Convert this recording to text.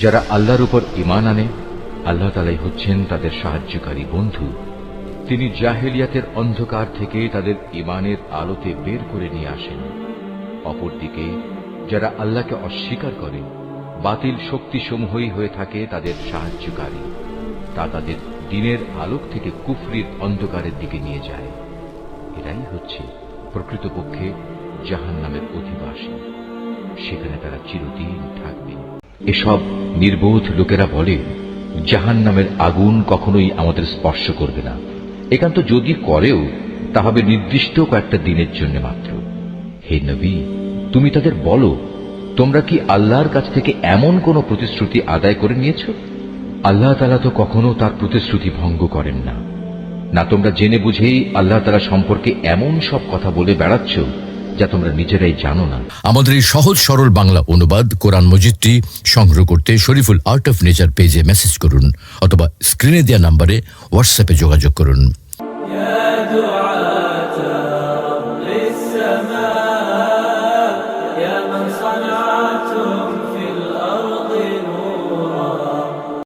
যারা আল্লাহর উপর ঈমান আনে, আল্লাহ তাআলাই হচ্ছেন তাদের সাহায্যকারী বন্ধু। তিনি জাহেলিয়াতের অন্ধকার থেকে তাদের ঈমানের আলোতে বের করে নিয়ে আসেন। অপরদিকে যারা আল্লাহকে অস্বীকার করে, বাতিল শক্তিসমূহই হয়ে থাকে তাদের সাহায্যকারী। তা তাদের দিনের আলোক থেকে কুফরির অন্ধকারের দিকে নিয়ে যায়। এরাই হচ্ছে প্রকৃতপক্ষে জাহান্নামের অধিবাসী। সেখানে তারা চিরদিন থাকবে। এসব নির্বোধ লোকেরা বলে, জাহান্নামের আগুন কখনোই আমাদের স্পর্শ করবে না। একান্ত যদি করেও তা হবে নির্দিষ্ট কয়েকটা দিনের জন্য মাত্র। হে নবী, তুমি তাদের বলো, তোমরা কি আল্লাহর কাছ থেকে এমন কোন প্রতিশ্রুতি আদায় করে নিয়েছ? আল্লাহ তাআলা তো কখনো তার প্রতিশ্রুতি ভঙ্গ করেন না। না তোমরা জেনে বুঝেই আল্লাহ তাআলা সম্পর্কে এমন সব কথা বলে বেড়াচ্ছ যা তোমরা নিজেরাই জানো না। আমাদের এই সহজ সরল বাংলা অনুবাদ কোরআন মজিদটি সংগ্রহ করতে শরীফুল আর্ট অফ নেচার পেজে মেসেজ করুন অথবা স্ক্রিনে দেওয়া নম্বরে হোয়াটসঅ্যাপে যোগাযোগ করুন। يا دعاة رب السماء يا من صنع